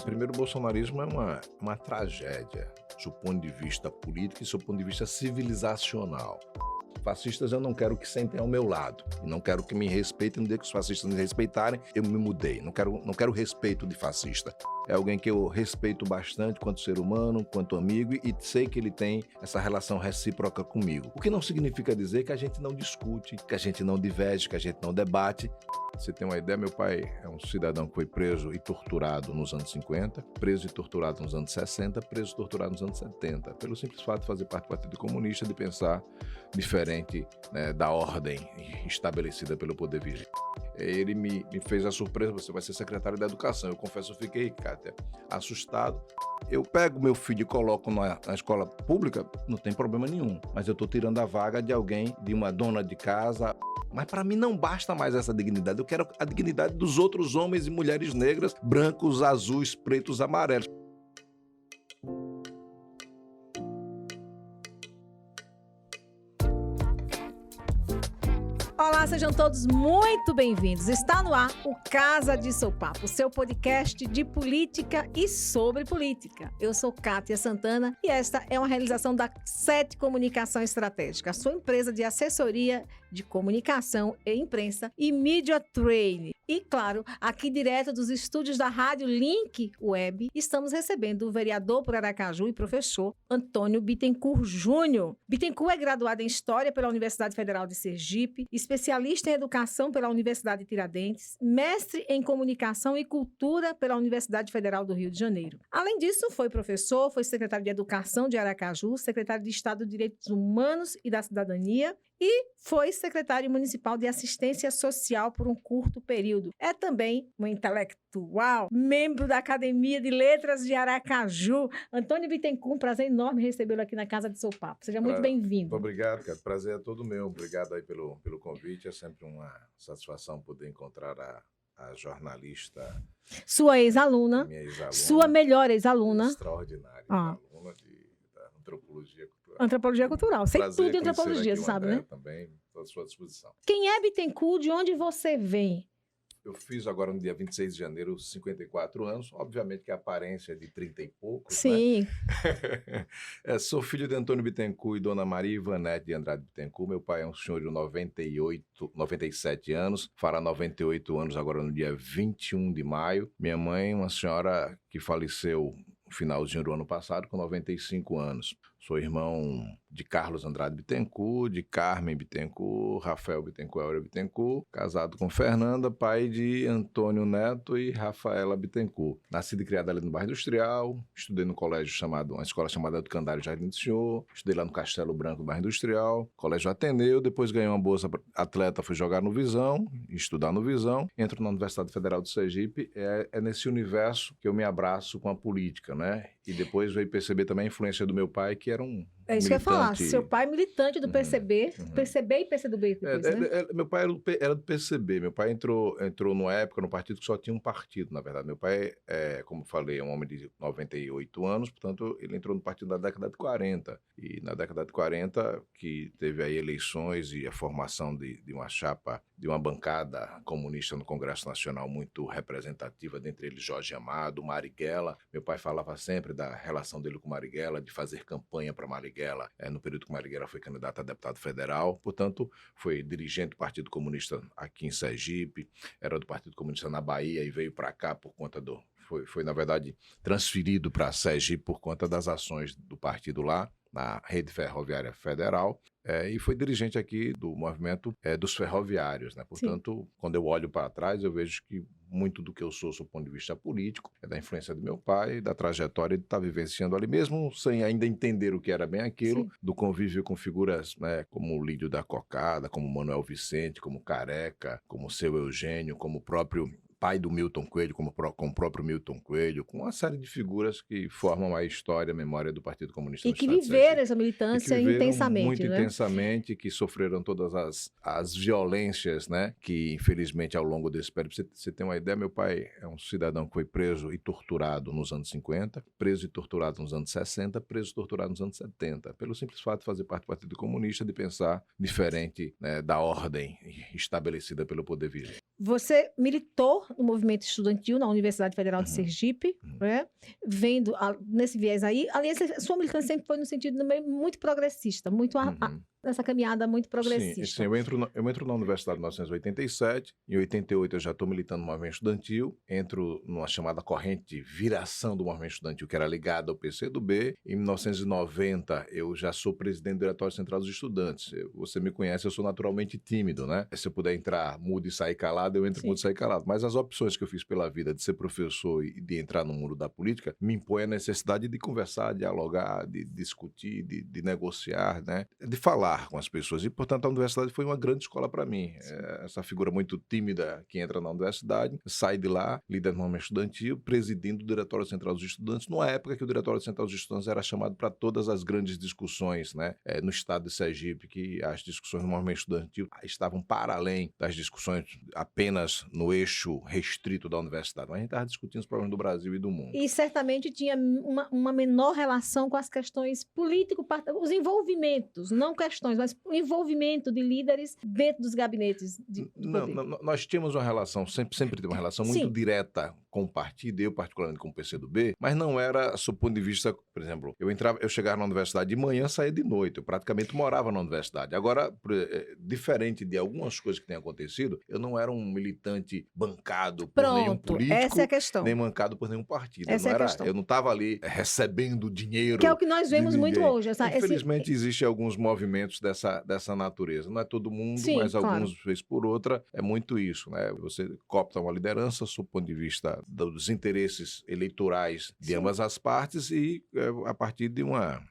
Primeiro, o bolsonarismo é uma tragédia, do ponto de vista político e do ponto de vista civilizacional. Fascistas eu não quero que sentem ao meu lado. E não quero que me respeitem. No dia que os fascistas me respeitarem, eu me mudei. Não quero respeito de fascista. É alguém que eu respeito bastante quanto ser humano, quanto amigo, e sei que ele tem essa relação recíproca comigo. O que não significa dizer que a gente não discute, que a gente não diverge, que a gente não debate. Você tem uma ideia, meu pai é um cidadão que foi preso e torturado nos anos 50, preso e torturado nos anos 60, preso e torturado nos anos 70, pelo simples fato de fazer parte do Partido Comunista, de pensar diferente, né, da ordem estabelecida pelo poder vigente. Ele me fez a surpresa: você vai ser secretário da Educação. Eu confesso, eu fiquei, Kátia, assustado. Eu pego meu filho e coloco na escola pública, não tem problema nenhum, mas eu estou tirando a vaga de alguém, de uma dona de casa. Mas para mim não basta mais essa dignidade, eu quero a dignidade dos outros homens e mulheres negras, brancos, azuis, pretos, amarelos. Olá, sejam todos muito bem-vindos. Está no ar o Casa de Sou Papo, seu podcast de política e sobre política. Eu sou Kátia Santana e esta é uma realização da SET Comunicação Estratégica, a sua empresa de assessoria de comunicação e imprensa e Media Training. E, claro, aqui direto dos estúdios da Rádio Link Web, estamos recebendo o vereador por Aracaju e professor Antônio Bittencourt Júnior. Bittencourt é graduado em História pela Universidade Federal de Sergipe, especialista em Educação pela Universidade de Tiradentes, mestre em Comunicação e Cultura pela Universidade Federal do Rio de Janeiro. Além disso, foi professor, foi secretário de Educação de Aracaju, secretário de Estado de Direitos Humanos e da Cidadania, e foi secretário municipal de Assistência Social por um curto período. É também um intelectual, membro da Academia de Letras de Aracaju. Antônio Bittencourt, prazer enorme recebê-lo aqui na Casa de Sou Papo. Seja muito bem-vindo. Muito obrigado, cara. Prazer é todo meu. Obrigado aí pelo convite. É sempre uma satisfação poder encontrar a jornalista. Sua ex-aluna. Minha ex-aluna. Sua melhor ex-aluna. Extraordinária. Aluna da Antropologia Cultural. Antropologia Cultural. Sei tudo de antropologia, sabe, né? Também, estou à sua disposição. Quem é Bittencourt? De onde você vem? Eu fiz agora no dia 26 de janeiro 54 anos, obviamente que a aparência é de 30 e poucos, sim, né? Sou filho de Antônio Bittencourt e Dona Maria Ivanete de Andrade Bittencourt. Meu pai é um senhor de 97 anos, fará 98 anos agora no dia 21 de maio. Minha mãe, uma senhora que faleceu no finalzinho do ano passado, com 95 anos. Sou irmão de Carlos Andrade Bittencourt, de Carmen Bittencourt, Rafael Bittencourt, Áurea Bittencourt, casado com Fernanda, pai de Antônio Neto e Rafaela Bittencourt. Nascido e criado ali no bairro Industrial, estudei no colégio uma escola chamada Educandário Jardim do Senhor, estudei lá no Castelo Branco, bairro Industrial, colégio Ateneu, depois ganhei uma bolsa atleta, fui jogar no Visão, estudar no Visão, entro na Universidade Federal de Sergipe, é nesse universo que eu me abraço com a política, né? E depois veio perceber também a influência do meu pai, que era um É isso militante. Que eu ia falar. Seu pai militante do PCB, PCB e PCdoB depois, né? Meu pai era do PCB. Meu pai entrou numa época no partido que só tinha um partido, na verdade. Meu pai, como falei, é um homem de 98 anos, portanto, ele entrou no partido na década de 40. E na década de 40, que teve aí eleições e a formação de uma chapa, de uma bancada comunista no Congresso Nacional muito representativa, dentre eles Jorge Amado, Marighella. Meu pai falava sempre da relação dele com Marighella, de fazer campanha para Marighella, no período que Marighella foi candidato a deputado federal. Portanto, foi dirigente do Partido Comunista aqui em Sergipe, era do Partido Comunista na Bahia e veio para cá por conta foi, na verdade, transferido para Sergipe por conta das ações do partido lá, na Rede Ferroviária Federal, e foi dirigente aqui do movimento dos ferroviários, né? Portanto, sim, quando eu olho para trás, eu vejo que muito do que eu sou, do ponto de vista político, é da influência do meu pai, da trajetória de estar vivenciando ali, mesmo sem ainda entender o que era bem aquilo, sim, do convívio com figuras, né, como o Lídio da Cocada, como Manuel Vicente, como Careca, como Seu Eugênio, como o próprio pai do Milton Coelho, com o próprio Milton Coelho, com uma série de figuras que formam a história, a memória do Partido Comunista. E que viveram essa militância intensamente, muito, né? Intensamente, que sofreram todas as violências, né? Que, infelizmente, ao longo desse período, você tem uma ideia, meu pai é um cidadão que foi preso e torturado nos anos 50, preso e torturado nos anos 60, preso e torturado nos anos 70, pelo simples fato de fazer parte do Partido Comunista, de pensar diferente, né, da ordem estabelecida pelo poder vigente. Você militou no movimento estudantil na Universidade Federal de Uhum. Sergipe, Uhum. né? Vendo nesse viés aí. Aliás, a sua militância sempre foi no sentido muito progressista, muito Uhum. nessa caminhada muito Sim, progressista. eu entro na universidade em 1987, em 88 eu já estou militando no movimento estudantil, entro numa chamada corrente de viração do movimento estudantil, que era ligada ao PCdoB. Em 1990 eu já sou presidente do Diretório Central dos Estudantes. Você me conhece, eu sou naturalmente tímido, né? Se eu puder entrar mudo e sair calado, eu entro Sim. mudo e sair calado. Mas as opções que eu fiz pela vida de ser professor e de entrar no mundo da política me impõem a necessidade de conversar, dialogar, de discutir, de negociar, né? De falar com as pessoas. E, portanto, a universidade foi uma grande escola para mim. Essa figura muito tímida que entra na universidade, sai de lá, líder do movimento estudantil, presidindo o Diretório Central dos Estudantes, numa época que o Diretório Central dos Estudantes era chamado para todas as grandes discussões, né, no estado de Sergipe, que as discussões do movimento estudantil estavam para além das discussões apenas no eixo restrito da universidade. Mas a gente estava discutindo os problemas do Brasil e do mundo. E certamente tinha uma menor relação com as questões os envolvimentos, não questões, mas o envolvimento de líderes dentro dos gabinetes de poder. Não, nós tínhamos uma relação, sempre teve uma relação muito Sim. direta com o partido, eu particularmente com o PCdoB, mas não era, sob o ponto de vista, por exemplo, eu chegava na universidade de manhã, saía de noite, eu praticamente morava na universidade. Agora, diferente de algumas coisas que têm acontecido, eu não era um militante bancado por nenhum Pronto, político, essa é a questão. nem bancado por nenhum partido. Essa é a questão. Eu não estava ali recebendo dinheiro. Que é o que nós vemos de muito ninguém. hoje. Infelizmente, existem alguns movimentos dessa natureza. Não é todo mundo, Sim, mas claro. alguns, vez por outra, é muito isso, né? Você coopta uma liderança, sob o ponto de vista dos interesses eleitorais de Sim. ambas as partes e a partir de uma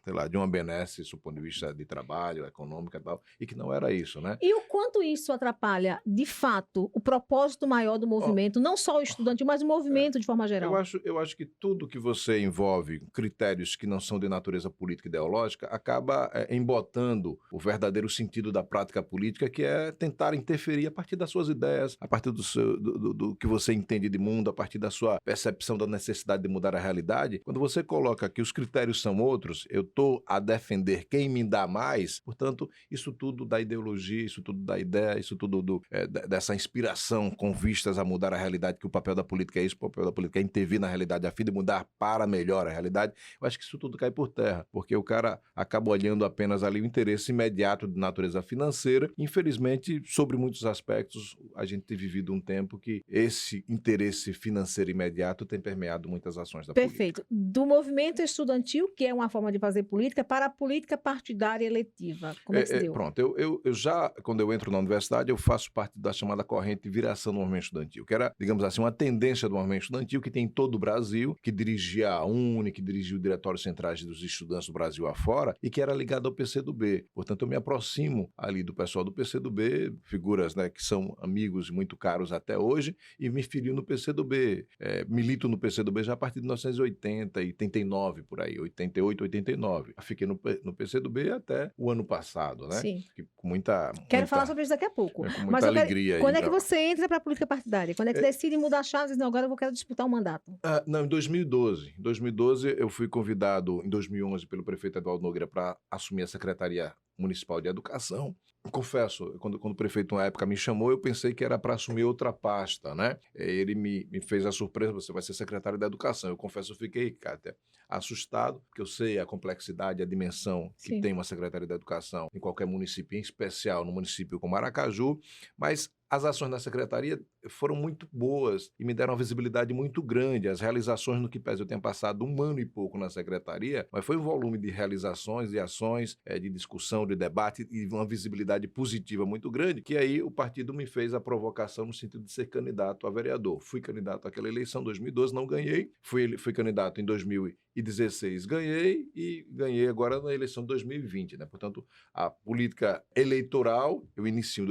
benesse, sob o ponto de vista de trabalho, econômica e tal, e que não era isso, né? E o quanto isso atrapalha, de fato, o propósito maior do movimento, não só o estudante, mas o movimento de forma geral? Eu acho que tudo que você envolve critérios que não são de natureza política e ideológica acaba embotando o verdadeiro sentido da prática política, que é tentar interferir a partir das suas ideias, a partir do que você entende de mundo, a partir da sua percepção da necessidade de mudar a realidade. Quando você coloca que os critérios são outros, eu estou a defender quem me dá mais, portanto, isso tudo da ideologia, isso tudo da ideia, isso tudo dessa inspiração com vistas a mudar a realidade, que o papel da política é isso, o papel da política é intervir na realidade a fim de mudar para melhor a realidade. Eu acho que isso tudo cai por terra, porque o cara acaba olhando apenas ali o interesse imediato de natureza financeira. Infelizmente, sobre muitos aspectos, a gente tem vivido um tempo que esse interesse financeiro imediato tem permeado muitas ações da Perfeito. política. Do movimento estudantil, que é uma forma de fazer política, para a política partidária eletiva. Como é que se deu? Pronto, eu já, quando eu entro na universidade, eu faço parte da chamada corrente de viração do movimento estudantil, que era, digamos assim, uma tendência do movimento estudantil que tem em todo o Brasil, que dirigia a UNE, que dirigia o Diretório Centrais dos Estudantes do Brasil afora, e que era ligado ao PCdoB. Portanto, eu me aproximo ali do pessoal do PCdoB, figuras, né, que são amigos muito caros até hoje, e me filio no PCdoB. Milito no PCdoB já a partir de 1980 e 89, por aí, 88, 89. Fiquei no PCdoB até o ano passado, né? Sim. Com muita... Quero falar sobre isso daqui a pouco. com muita Mas eu alegria. quando é então. que você entra para a política partidária? Quando é que decide mudar a chave e diz, não, agora eu quero disputar um mandato? Não, em 2012. Em 2012, eu fui convidado, em 2011, pelo prefeito Eduardo Nogueira para assumir a Secretaria Municipal de Educação. Confesso, quando o prefeito, na época, me chamou, eu pensei que era para assumir outra pasta, né? Ele me fez a surpresa, você vai ser secretário da Educação. Eu confesso, eu fiquei, Kátia, assustado, porque eu sei a complexidade, a dimensão que Sim. tem uma Secretaria da Educação em qualquer município, em especial no município como Aracaju, mas as ações da Secretaria foram muito boas e me deram uma visibilidade muito grande. As realizações, no que pese eu tenha passado 1 ano e pouco na Secretaria, mas foi um volume de realizações e ações, de discussão, de debate e uma visibilidade positiva muito grande, que aí o partido me fez a provocação no sentido de ser candidato a vereador. Fui candidato àquela eleição em 2012, não ganhei. Fui candidato em 2016, ganhei e ganhei agora na eleição de 2020, né? Portanto, a política eleitoral eu inicio em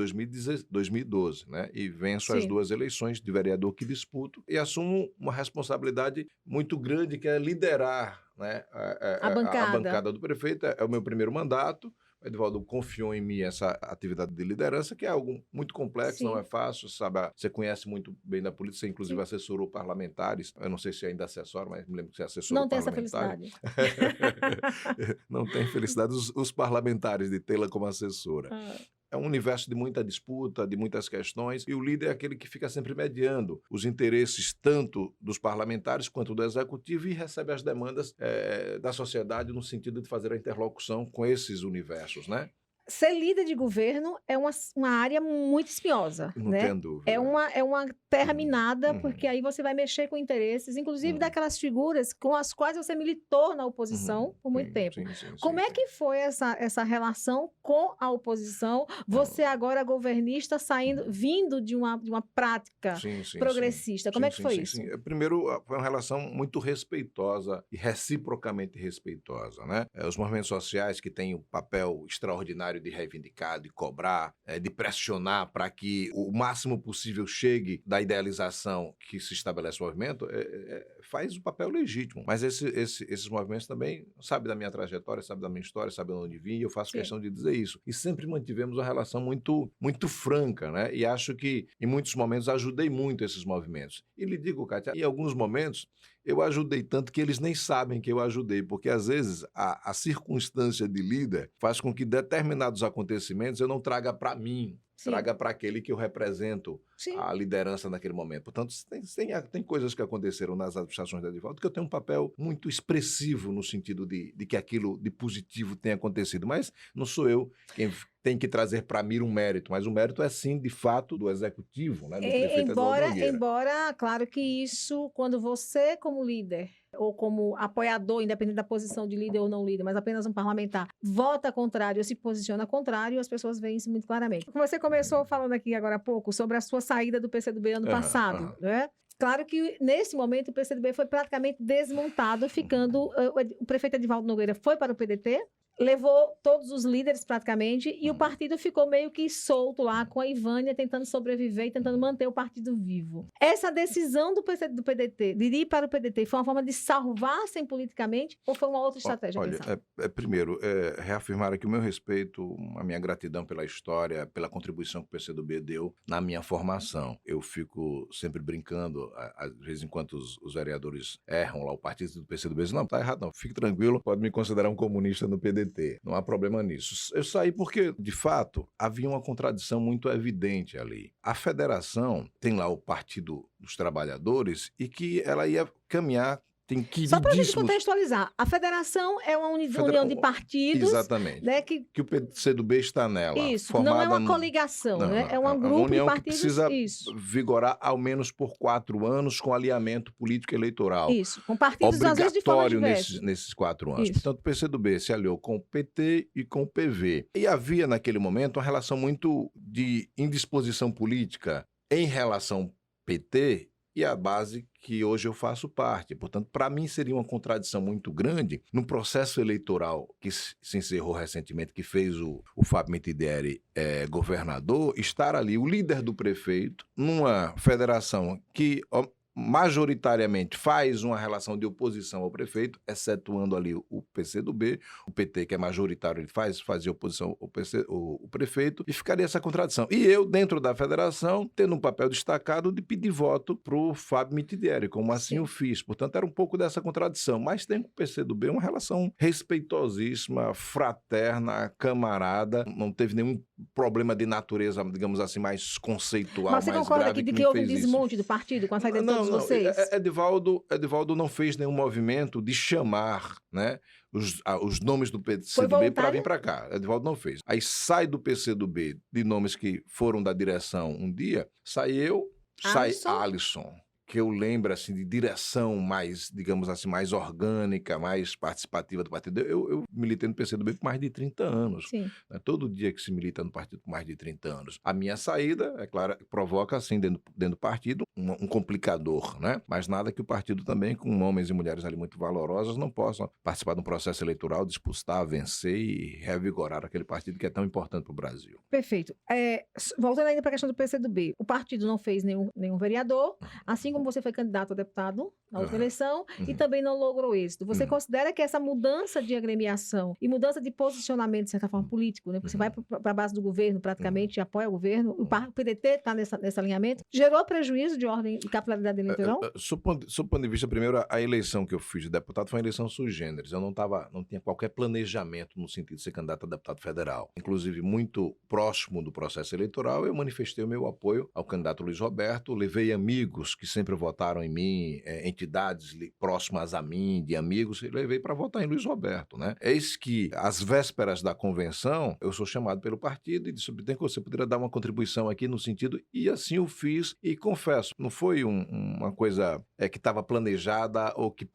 2012, né? E venço as Sim. 2 eleições de vereador que disputo e assumo uma responsabilidade muito grande, que é liderar, né, A bancada. a bancada do prefeito. É o meu primeiro mandato. O Edivaldo confiou em mim essa atividade de liderança, que é algo muito complexo, Sim. não é fácil, sabe? Você conhece muito bem da política, você inclusive Sim. assessorou parlamentares. Eu não sei se ainda assessora, mas me lembro que você assessorou Não tem essa parlamentares. felicidade. Não tem felicidade os parlamentares de tê-la como assessora. é um universo de muita disputa, de muitas questões, e o líder é aquele que fica sempre mediando os interesses tanto dos parlamentares quanto do executivo e recebe as demandas da sociedade no sentido de fazer a interlocução com esses universos, né? Ser líder de governo é uma área muito espinhosa, Não né? tem dúvida. É uma terra Uhum, minada, uhum. porque aí você vai mexer com interesses, inclusive Uhum. daquelas figuras com as quais você militou na oposição por muito tempo. Como é que foi essa relação com a oposição? Você agora governista vindo de uma prática progressista. Como é que foi isso? Primeiro, foi uma relação muito respeitosa e reciprocamente respeitosa, né? Os movimentos sociais que têm um papel extraordinário de reivindicar, de cobrar, de pressionar para que o máximo possível chegue da idealização que se estabelece o movimento, faz o papel legítimo. Mas esses movimentos também sabem da minha trajetória, sabem da minha história, sabem de onde vim, e eu faço questão de dizer isso. E sempre mantivemos uma relação muito, muito franca, né? E acho que, em muitos momentos, ajudei muito esses movimentos. E lhe digo, Kátia, em alguns momentos, eu ajudei tanto que eles nem sabem que eu ajudei, porque às vezes a circunstância de líder faz com que determinados acontecimentos eu não traga para mim, traga para aquele que eu represento a liderança naquele momento. Portanto, tem coisas que aconteceram nas administrações da Edivaldo que eu tenho um papel muito expressivo no sentido de que aquilo de positivo tenha acontecido, mas não sou eu quem tem que trazer para mim um mérito, mas o mérito é sim, de fato, do executivo, né, do prefeito Eduardo Nogueira. Embora, claro que isso, quando você como líder ou como apoiador, independente da posição de líder ou não líder, mas apenas um parlamentar, vota contrário ou se posiciona contrário, as pessoas veem isso muito claramente. Você começou falando aqui agora há pouco sobre a sua saída do PCdoB ano passado, né? Claro que, nesse momento, o PCdoB foi praticamente desmontado, ficando... O prefeito Edivaldo Nogueira foi para o PDT, levou todos os líderes praticamente, e o partido ficou meio que solto lá, com a Ivânia tentando sobreviver e tentando manter o partido vivo. Essa decisão do PDT, de ir para o PDT, foi uma forma de salvar-se politicamente ou foi uma outra estratégia? Olha, primeiro, reafirmar aqui o meu respeito, a minha gratidão pela história, pela contribuição que o PCdoB deu na minha formação. Eu fico sempre brincando, às vezes enquanto os vereadores erram lá, o partido do PCdoB diz, não, tá errado não, fique tranquilo, pode me considerar um comunista no PDT. Não há problema nisso. Eu saí porque, de fato, havia uma contradição muito evidente ali. A federação tem lá o Partido dos Trabalhadores e que ela ia caminhar. Só para a gente contextualizar, a federação é uma união de partidos, exatamente, né, que o PCdoB está nela. Isso, não é uma coligação, né? É um grupo de partidos. Que precisa vigorar ao menos por 4 anos com alinhamento político eleitoral. Isso, com partidos às vezes de forma diversa. Nesses 4 anos. Isso. Portanto, o PCdoB se aliou com o PT e com o PV. E havia, naquele momento, uma relação muito de indisposição política em relação ao PT e a base que hoje eu faço parte. Portanto, para mim seria uma contradição muito grande no processo eleitoral que se encerrou recentemente, que fez o Fábio Mitidieri governador, estar ali o líder do prefeito numa federação que majoritariamente faz uma relação de oposição ao prefeito, excetuando ali o PCdoB, o PT, que é majoritário, ele fazia oposição ao prefeito, e ficaria essa contradição. E eu, dentro da federação, tendo um papel destacado de pedir voto para o Fábio Mitidieri, como assim eu fiz. Portanto, era um pouco dessa contradição. Mas tem com o PCdoB uma relação respeitosíssima, fraterna, camarada, não teve nenhum problema de natureza, digamos assim, mais conceitual, mais grave. Mas você concorda que houve um desmonte do partido com a saída de todos vocês? Edivaldo não fez nenhum movimento de chamar, né, os nomes do PCdoB para vir para cá. Edivaldo não fez. Aí sai do PCdoB de nomes que foram da direção um dia, sai Alisson, que eu lembro assim, de direção mais, digamos assim, mais orgânica, mais participativa do partido. Eu militei no PCdoB por mais de 30 anos. Sim. Né? Todo dia que se milita no partido por mais de 30 anos. A minha saída, é claro, provoca, assim, dentro do partido, um complicador, né? Mas nada que o partido também, com homens e mulheres ali muito valorosos, não possam participar de um processo eleitoral, disputar, vencer e revigorar aquele partido que é tão importante para o Brasil. Perfeito. Voltando ainda para a questão do PCdoB, o partido não fez nenhum vereador, assim como como você foi candidato a deputado na última eleição e Uhum. também não logrou êxito. Você Uhum. considera que essa mudança de agremiação e mudança de posicionamento, de certa forma, político, né? Porque você vai para a base do governo praticamente e apoia o governo, o PDT está nesse alinhamento, gerou prejuízo de ordem e capilaridade eleitoral? Sob o ponto de vista, primeiro, a eleição que eu fiz de deputado foi uma eleição sui generis. Eu não tinha qualquer planejamento no sentido de ser candidato a deputado federal. Inclusive, muito próximo do processo eleitoral, eu manifestei o meu apoio ao candidato Luiz Roberto, levei amigos que sempre votaram em mim, entidades próximas a mim, de amigos, e levei para votar em Luiz Roberto, né? Eis que, às vésperas da convenção, eu sou chamado pelo partido e disse, tem que você poderia dar uma contribuição aqui no sentido, e assim o fiz, e confesso, não foi uma coisa que estava planejada ou que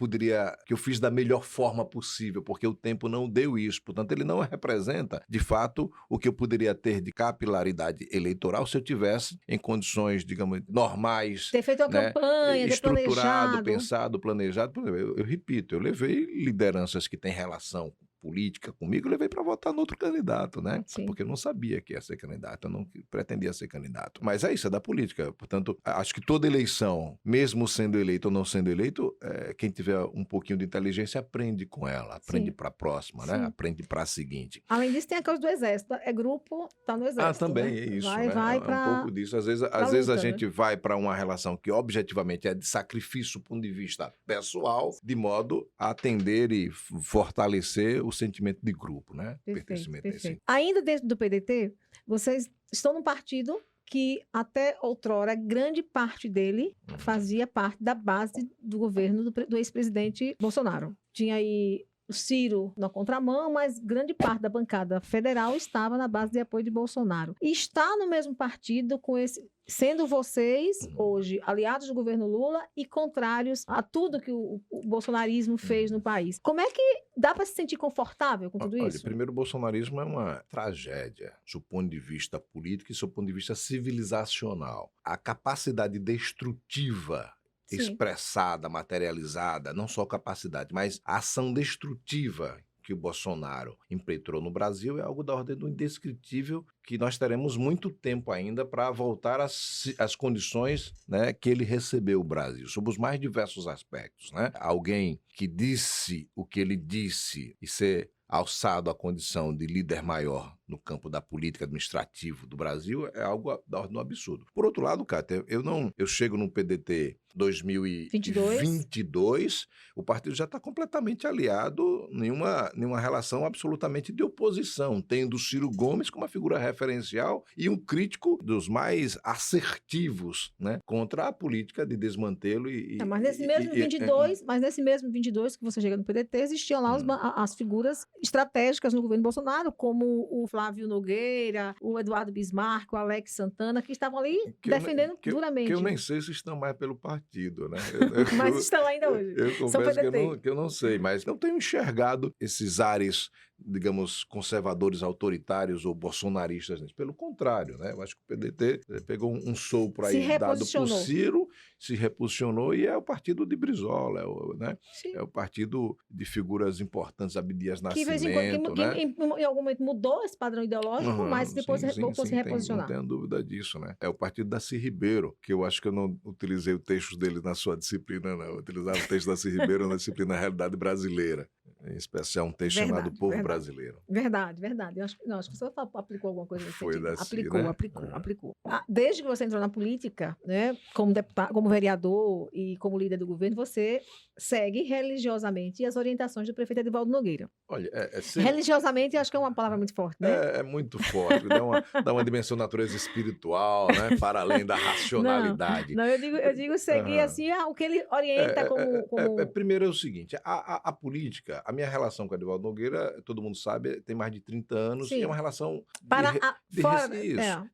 eu fiz da melhor forma possível, porque o tempo não deu isso, portanto ele não representa, de fato, o que eu poderia ter de capilaridade eleitoral se eu tivesse em condições, digamos, normais, ter feito uma né, campanha, ter estruturado, planejado. pensado, planejado. Eu repito, eu levei lideranças que têm relação política comigo, eu levei para votar no outro candidato, né? Sim. Porque eu não sabia que ia ser candidato, eu não pretendia ser candidato. Mas é isso, é da política. Portanto, acho que toda eleição, mesmo sendo eleito ou não sendo eleito, quem tiver um pouquinho de inteligência aprende com ela, aprende para a próxima, né? Aprende para a seguinte. Além disso, tem a coisa do exército. É grupo, tá no exército. Também, né? é isso, vai, né? Vai é um pouco disso. Às vezes luta, a gente vai para uma relação que objetivamente é de sacrifício do ponto de vista pessoal, de modo a atender e fortalecer o sentimento de grupo, né? Perfeito. Ainda dentro do PDT, vocês estão num partido que até outrora, grande parte dele fazia parte da base do governo do ex-presidente Bolsonaro. Tinha aí o Ciro na contramão, mas grande parte da bancada federal estava na base de apoio de Bolsonaro. E está no mesmo partido sendo vocês, hoje, aliados do governo Lula e contrários a tudo que o bolsonarismo fez no país. Como é que dá para se sentir confortável com tudo isso? Olha, primeiro, o bolsonarismo é uma tragédia, do ponto de vista político e do ponto de vista civilizacional. A capacidade destrutiva expressada, materializada, não só a capacidade, mas a ação destrutiva que o Bolsonaro impetrou no Brasil é algo da ordem do indescritível, que nós teremos muito tempo ainda para voltar às condições, né, que ele recebeu o Brasil, sob os mais diversos aspectos, né? Alguém que disse o que ele disse e ser alçado à condição de líder maior no campo da política administrativa do Brasil é algo da ordem do absurdo. Por outro lado, Cátia, eu chego no PDT 2022, o partido já está completamente aliado em uma relação absolutamente de oposição, tendo o Ciro Gomes como uma figura referencial e um crítico dos mais assertivos, né, contra a política de desmantelo mas nesse mesmo 22 que você chega no PDT, existiam lá as figuras estratégicas no governo Bolsonaro, como o Flávio Nogueira, o Eduardo Bismarck, o Alex Santana, que estavam ali defendendo duramente. Que eu nem sei se estão mais pelo partido, né? Mas estão ainda hoje. Eu confesso que eu não sei, mas não tenho enxergado esses ares, digamos, conservadores, autoritários ou bolsonaristas. Pelo contrário, né? Eu acho que o PDT pegou um sopro aí dado por Ciro, se reposicionou e é o partido de Brizola, né? É o partido de figuras importantes, Abdias Nascimento, né? Em algum momento mudou esse padrão ideológico, mas depois voltou a se reposicionar. Não tenho dúvida disso, né? É o partido da Cir Ribeiro, que eu acho que eu não utilizei o texto dele na sua disciplina, não. Eu utilizava o texto da Cir Ribeiro na disciplina Realidade Brasileira. Em especial um texto chamado Povo Brasileiro. Verdade. Eu acho que você aplicou alguma coisa nesse sentido. Aplicou. Desde que você entrou na política, né, como deputado, como vereador e como líder do governo, você segue religiosamente as orientações do prefeito Edivaldo Nogueira. Olha, religiosamente, acho que é uma palavra muito forte, né? É muito forte, dá uma dimensão de natureza espiritual, né, para além da racionalidade. Não, eu digo seguir assim, o que ele orienta como... Primeiro é o seguinte, a política, a minha relação com o Edivaldo Nogueira, todo mundo sabe, tem mais de 30 anos, e é uma relação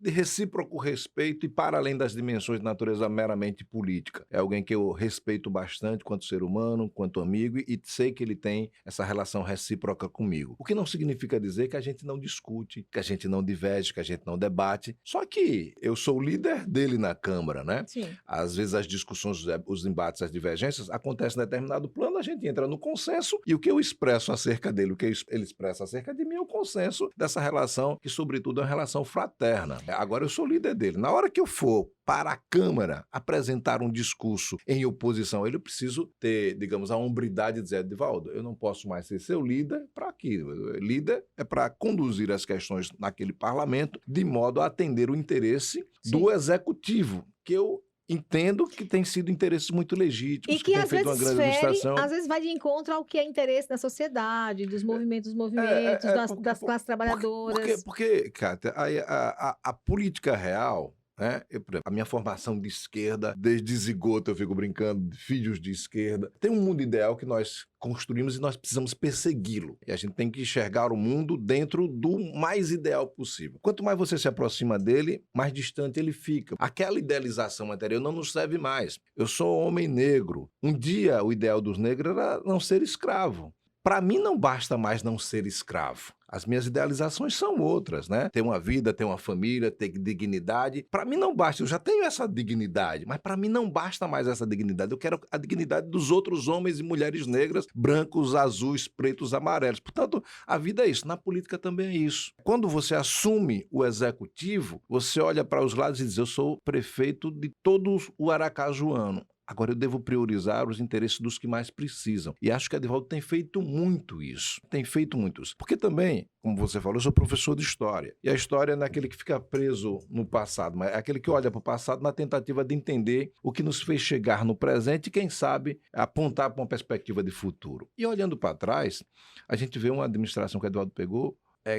de recíproco respeito e para além das dimensões de natureza meramente política. É alguém que eu respeito bastante quanto ser humano, quanto amigo, e sei que ele tem essa relação recíproca comigo. O que não significa dizer que a gente não discute, que a gente não diverge, que a gente não debate. Só que eu sou o líder dele na Câmara, né? Sim. Às vezes as discussões, os embates, as divergências acontecem em determinado plano, a gente entra no consenso e o que eu expresso acerca dele, o que ele expressa acerca de mim é o consenso dessa relação, que sobretudo é uma relação fraterna. Agora eu sou líder dele. Na hora que eu for para a Câmara apresentar um discurso em oposição a ele, eu preciso ter, digamos, a hombridade de dizer, Edivaldo, eu não posso mais ser seu líder para aquilo. Líder é para conduzir as questões naquele parlamento de modo a atender o interesse do executivo, que eu entendo que tem sido interesses muito legítimos, E que tem às feito uma vezes grande administração. às vezes vai de encontro ao que é interesse da sociedade, dos movimentos, das classes trabalhadoras. Porque, Cátia, a política real, né? A minha formação de esquerda, desde zigoto eu fico brincando, de filhos de esquerda, tem um mundo ideal que nós construímos e nós precisamos persegui-lo. E a gente tem que enxergar o mundo dentro do mais ideal possível. Quanto mais você se aproxima dele, mais distante ele fica. Aquela idealização anterior não nos serve mais. Eu sou homem negro. Um dia o ideal dos negros era não ser escravo. Para mim não basta mais não ser escravo. As minhas idealizações são outras, né? Ter uma vida, ter uma família, ter dignidade. Para mim não basta, eu já tenho essa dignidade, mas para mim não basta mais essa dignidade. Eu quero a dignidade dos outros homens e mulheres negras, brancos, azuis, pretos, amarelos. Portanto, a vida é isso. Na política também é isso. Quando você assume o executivo, você olha para os lados e diz, eu sou prefeito de todo o aracajuano. Agora, eu devo priorizar os interesses dos que mais precisam. E acho que a Edivaldo tem feito muito isso. Tem feito muito isso. Porque também, como você falou, eu sou professor de história. E a história não é aquele que fica preso no passado, mas é aquele que olha para o passado na tentativa de entender o que nos fez chegar no presente e, quem sabe, apontar para uma perspectiva de futuro. E olhando para trás, a gente vê uma administração que o Edivaldo pegou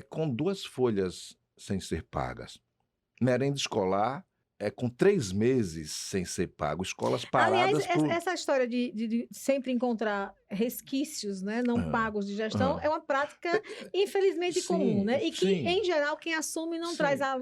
com 2 folhas sem ser pagas. Merenda escolar, com 3 meses sem ser pago, escolas paradas. Aliás, essa história de sempre encontrar resquícios, né, não pagos de gestão é uma prática, infelizmente, comum, né? E que, em geral, quem assume não traz a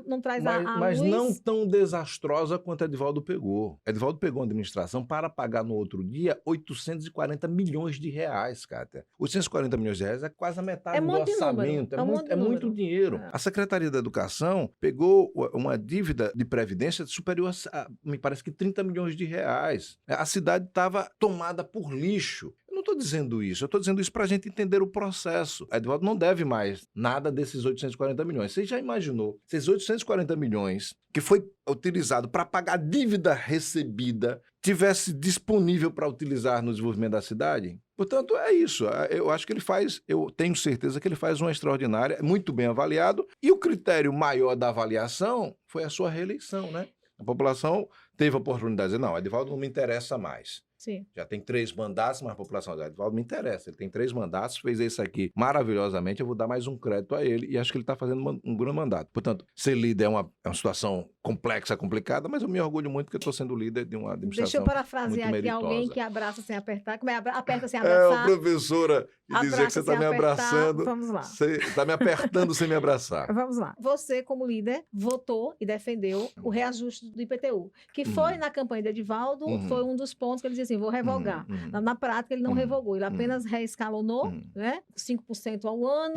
Mas luz. não tão desastrosa quanto a Edivaldo pegou. Edivaldo pegou uma administração para pagar no outro dia 840 milhões de reais, Cátia. 840 milhões de reais é quase a metade do orçamento. É muito dinheiro. A Secretaria da Educação pegou uma dívida de previdência superior a, me parece que 30 milhões de reais. A cidade estava tomada por lixo. Eu não estou dizendo isso, eu estou dizendo isso para a gente entender o processo. A Edivaldo não deve mais nada desses 840 milhões. Você já imaginou? Esses 840 milhões que foi utilizado para pagar dívida recebida tivesse disponível para utilizar no desenvolvimento da cidade? Portanto, é isso. Eu acho que ele faz, eu tenho certeza que ele faz uma extraordinária, muito bem avaliado, e o critério maior da avaliação foi a sua reeleição, né? A população teve a oportunidade de dizer, não, Edivaldo não me interessa mais. Sim. Já tem 3 mandatos, mas a população do Edivaldo me interessa. Ele tem 3 mandatos, fez esse aqui maravilhosamente, eu vou dar mais um crédito a ele e acho que ele está fazendo um grande mandato. Portanto, ser líder é uma situação complexa, complicada, mas eu me orgulho muito porque eu estou sendo líder de uma administração. Deixa eu parafrasear aqui alguém que abraça sem apertar. Como é? Aperta sem abraçar. Professora, e dizer que você está me abraçando. Vamos lá. Você está me apertando sem me abraçar. Vamos lá. Você, como líder, votou e defendeu o reajuste do IPTU, que foi na campanha de Edivaldo, foi um dos pontos que ele dizia assim, vou revogar. Na prática, ele não revogou, ele apenas reescalonou, né? 5% ao ano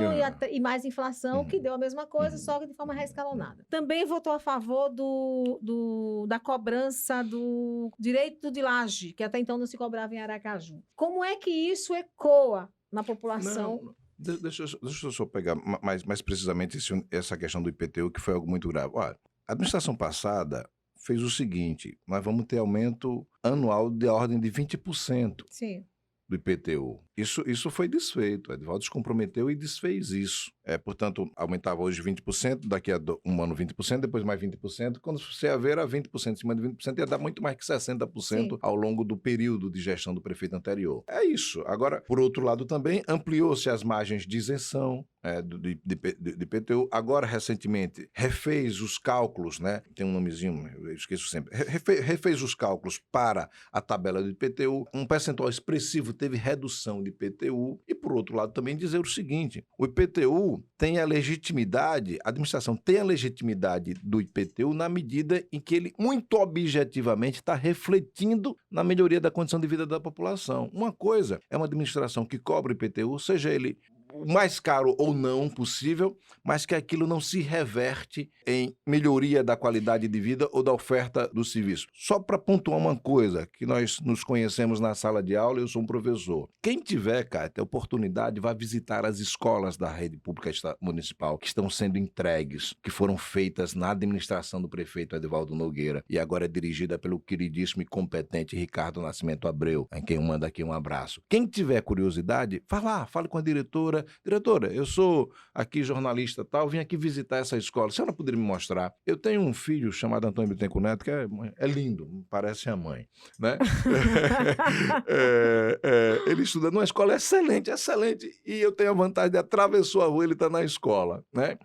e mais inflação, que deu a mesma coisa, só que de forma reescalonada. Também votou a favor da cobrança do direito de laje, que até então não se cobrava em Aracaju. Como é que isso ecoa na população? Não. Deixa eu só pegar mais precisamente essa questão do IPTU, que foi algo muito grave. Olha, a administração passada fez o seguinte, nós vamos ter aumento anual de ordem de 20%. Sim. Do IPTU. Isso foi desfeito. O Edivaldo se comprometeu e desfez isso. Portanto, aumentava hoje 20%, daqui a um ano 20%, depois mais 20%. Quando você ia ver, era 20% em cima de 20%, ia dar muito mais que 60% Sim. ao longo do período de gestão do prefeito anterior. É isso. Agora, por outro lado também, ampliou-se as margens de isenção de IPTU. Agora, recentemente, refez os cálculos, né? Tem um nomezinho, eu esqueço sempre. Refez os cálculos para a tabela do IPTU. Um percentual expressivo teve redução de IPTU. E, por outro lado, também dizer o seguinte, o IPTU tem a legitimidade, a administração tem a legitimidade do IPTU na medida em que ele, muito objetivamente, está refletindo na melhoria da condição de vida da população. Uma coisa é uma administração que cobra o IPTU, seja ele o mais caro ou não possível, mas que aquilo não se reverte em melhoria da qualidade de vida ou da oferta do serviço. Só para pontuar uma coisa, que nós nos conhecemos na sala de aula, eu sou um professor. Quem tiver, Cátia, oportunidade, vá visitar as escolas da rede pública municipal que estão sendo entregues, que foram feitas na administração do prefeito Edivaldo Nogueira e agora é dirigida pelo queridíssimo e competente Ricardo Nascimento Abreu, em quem manda aqui um abraço. Quem tiver curiosidade, vá lá, fale com a diretora. Diretora, eu sou aqui jornalista tal, vim aqui visitar essa escola. A senhora poderia me mostrar? Eu tenho um filho chamado Antônio Bittencourt Neto, que é lindo, parece a mãe, né? Ele estuda numa escola excelente, excelente, e eu tenho a vantagem de atravessar a rua, ele está na escola, né?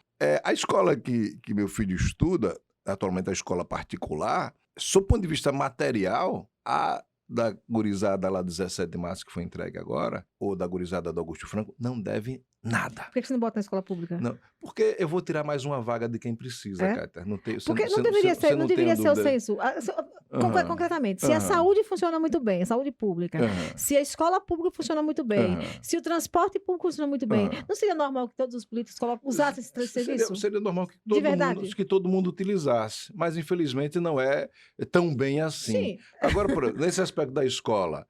A escola que meu filho estuda, atualmente a escola particular, sob o ponto de vista material, a da gurizada lá do 17 de março que foi entregue agora, ou da gurizada do Augusto Franco, não deve nada. Por que você não bota na escola pública? Não, porque eu vou tirar mais uma vaga de quem precisa, Cátia. Porque não deveria ser o censo. Concretamente, se a saúde funciona muito bem, a saúde pública, se a escola pública funciona muito bem, se o transporte público funciona muito bem, não seria normal que todos os políticos usassem esse serviço? Seria normal que todo mundo utilizasse, mas infelizmente não é tão bem assim. Sim. Agora, nesse aspecto da escola,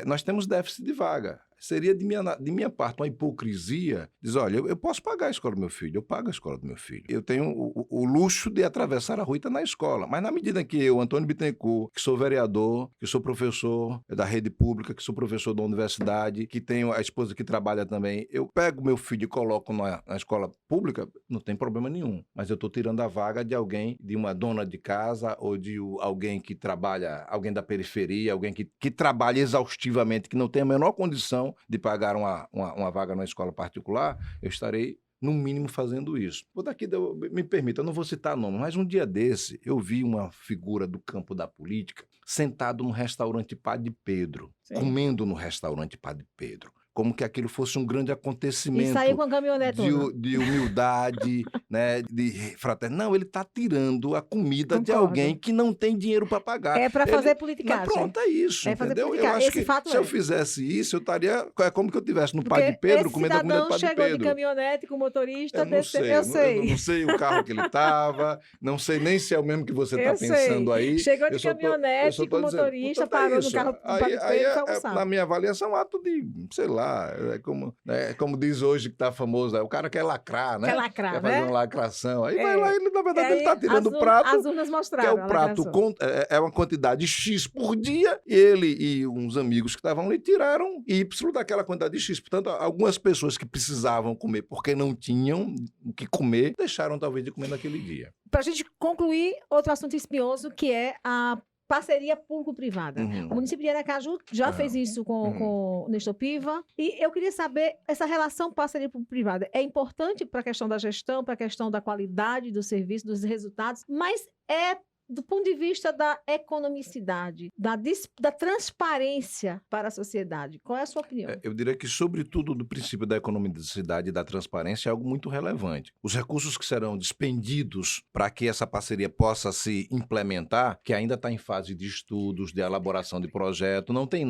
nós temos déficit de vaga. Seria de minha parte uma hipocrisia dizer, olha, eu posso pagar a escola do meu filho, eu pago a escola do meu filho. Eu tenho o luxo de atravessar a rua e estar na escola. Mas na medida que eu, Antônio Bittencourt, que sou vereador, que sou professor da rede pública, que sou professor da universidade, que tenho a esposa que trabalha também, eu pego meu filho e coloco na escola pública, não tem problema nenhum. Mas eu estou tirando a vaga de alguém, de uma dona de casa ou de alguém que trabalha, alguém da periferia, alguém que trabalha exaustivamente, que não tem a menor condição de pagar uma vaga na escola particular, eu estarei, no mínimo, fazendo isso. Me permita, eu não vou citar nome, mas um dia desse, eu vi uma figura do campo da política sentado no restaurante Padre Pedro, comendo no restaurante Padre Pedro. Como que aquilo fosse um grande acontecimento. E saiu com a caminhonete. De humildade, né, de fraternidade. Não, ele está tirando a comida de alguém que não tem dinheiro para pagar. É para fazer politicagem. Pronto, é isso, entendeu? Eu acho que se eu fizesse isso, eu estaria... É como que eu estivesse no Padre Pedro, comendo a comida do Padre Pedro. Chegou de caminhonete com o motorista. Eu não sei o carro que ele estava, não sei nem se é o mesmo que você está pensando aí. Chegou de caminhonete com o motorista, parou no carro do Padre Pedro para almoçar. Na minha avaliação, um ato de, sei lá, como diz hoje que está famoso, o cara quer lacrar, né? Quer fazer uma lacração. Aí vai lá, ele na verdade ele está tirando o prato. As urnas mostraram. Que é o prato é uma quantidade X por dia, e ele e uns amigos que estavam ali tiraram Y daquela quantidade de X. Portanto, algumas pessoas que precisavam comer porque não tinham o que comer, deixaram talvez de comer naquele dia. Para a gente concluir, outro assunto espinhoso, que é a parceria público-privada. O município de Aracaju já fez isso com o Nestor Piva. E eu queria saber, essa relação parceria público-privada é importante para a questão da gestão, para a questão da qualidade do serviço, dos resultados, mas do ponto de vista da economicidade, da transparência para a sociedade. Qual é a sua opinião? Eu diria que, sobretudo, do princípio da economicidade e da transparência é algo muito relevante. Os recursos que serão despendidos para que essa parceria possa se implementar, que ainda está em fase de estudos, de elaboração de projeto, não tem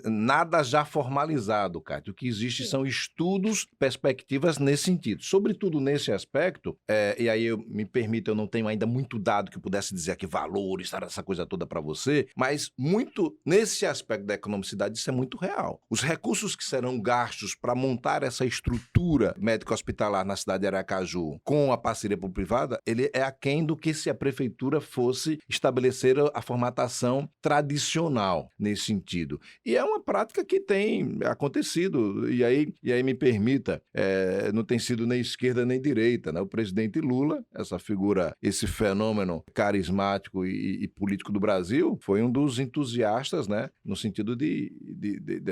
nada já formalizado, Cátia. O que existe são estudos, perspectivas nesse sentido. Sobretudo nesse aspecto, e aí me permita, eu não tenho ainda muito dado que eu pudesse dizer aqui valores, essa coisa toda para você, mas muito nesse aspecto da economicidade isso é muito real. Os recursos que serão gastos para montar essa estrutura médico-hospitalar na cidade de Aracaju com a parceria público-privada, ele é aquém do que se a prefeitura fosse estabelecer a formatação tradicional nesse sentido. E é uma prática que tem acontecido, e aí me permita, não tem sido nem esquerda nem direita, né? O presidente Lula, essa figura, esse fenômeno carismático e político do Brasil, foi um dos entusiastas, né, no sentido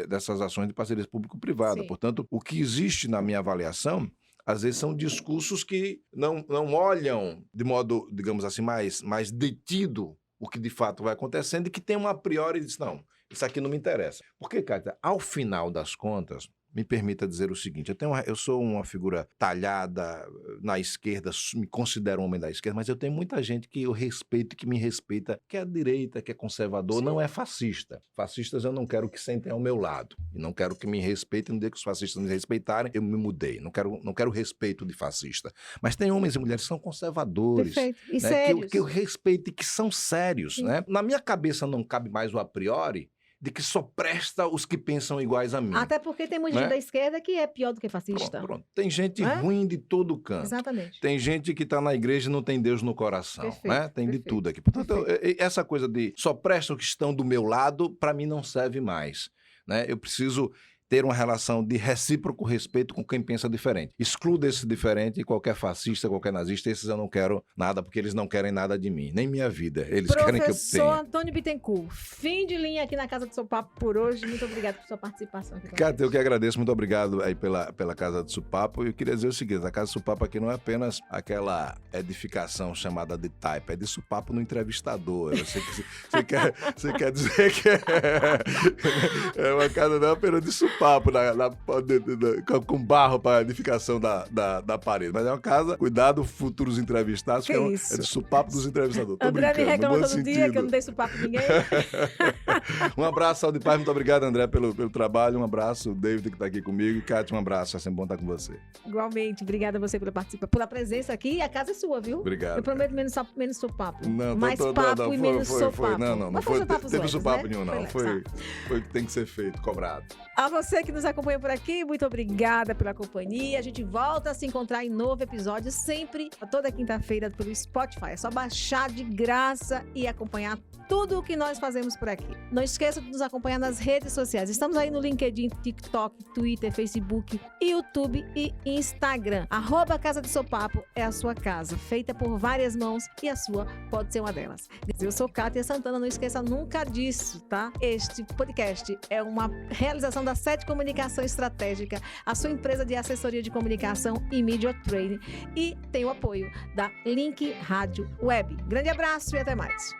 dessas ações de parceria público-privada. Portanto, o que existe na minha avaliação, às vezes são discursos que não olham de modo, digamos assim, mais detido o que de fato vai acontecendo e que tem a priori diz, não, isso aqui não me interessa. Porque, Cátia, ao final das contas, me permita dizer o seguinte, eu sou uma figura talhada na esquerda, me considero um homem da esquerda, mas eu tenho muita gente que eu respeito, que me respeita, que é direita, que é conservador, Sim. não é fascista. Fascistas eu não quero que sentem ao meu lado, e não quero que me respeitem, no dia que os fascistas me respeitarem, eu me mudei, não quero respeito de fascista. Mas tem homens e mulheres que são conservadores, Perfeito. E né, sérios. que eu respeito e que são sérios, Sim. né? Na minha cabeça não cabe mais o a priori de que só presta os que pensam iguais a mim. Até porque tem muita gente da esquerda que é pior do que fascista. Pronto. Tem gente Não é? ruim de todo canto. Exatamente. Tem gente que está na igreja e não tem Deus no coração. Perfeito, Né? Tem de perfeito, tudo aqui. Portanto, essa coisa de só presta os que estão do meu lado, para mim não serve mais. Né? Eu preciso ter uma relação de recíproco respeito com quem pensa diferente. Excluo desse diferente qualquer fascista, qualquer nazista, esses eu não quero nada, porque eles não querem nada de mim, nem minha vida. Eles querem que eu Professor tenha. Antônio Bittencourt, fim de linha aqui na Casa do Seu Papo por hoje. Muito obrigado por sua participação aqui. Cátia, eu que agradeço, muito obrigado aí pela Casa do Supapo. E eu queria dizer o seguinte, a Casa do Supapo aqui não é apenas aquela edificação chamada de taipa, é de supapo no entrevistador. Você quer dizer que é uma casa não é apenas de supapo, com barro para a edificação da parede, mas é uma casa, cuidado, futuros entrevistados, que é de supapo dos entrevistadores. Tô André me reclama todo sentido. dia que eu não dei supapo pra ninguém. Um abraço, saúde e paz, muito obrigado, André, pelo trabalho, um abraço, David que está aqui comigo, e Cátia, um abraço, é sempre bom estar com você. Igualmente, obrigada a você pela presença aqui, a casa é sua, viu? Obrigado. Eu prometo menos supapo. Não, mais papo e menos sopapo. Não foi, teve supapo né? nenhum, não, foi o que tem que ser feito, cobrado. A você que nos acompanha por aqui, muito obrigada pela companhia. A gente volta a se encontrar em novo episódio, sempre toda quinta-feira pelo Spotify. É só baixar de graça e acompanhar tudo o que nós fazemos por aqui. Não esqueça de nos acompanhar nas redes sociais. Estamos aí no LinkedIn, TikTok, Twitter, Facebook, YouTube e Instagram. @Casa do Seu Papo é a sua casa, feita por várias mãos e a sua pode ser uma delas. Eu sou Cátia Santana, não esqueça nunca disso, tá? Este podcast é uma realização da 7 Comunicação Estratégica, a sua empresa de assessoria de comunicação e media training, e tem o apoio da Link Rádio Web. Grande abraço e até mais.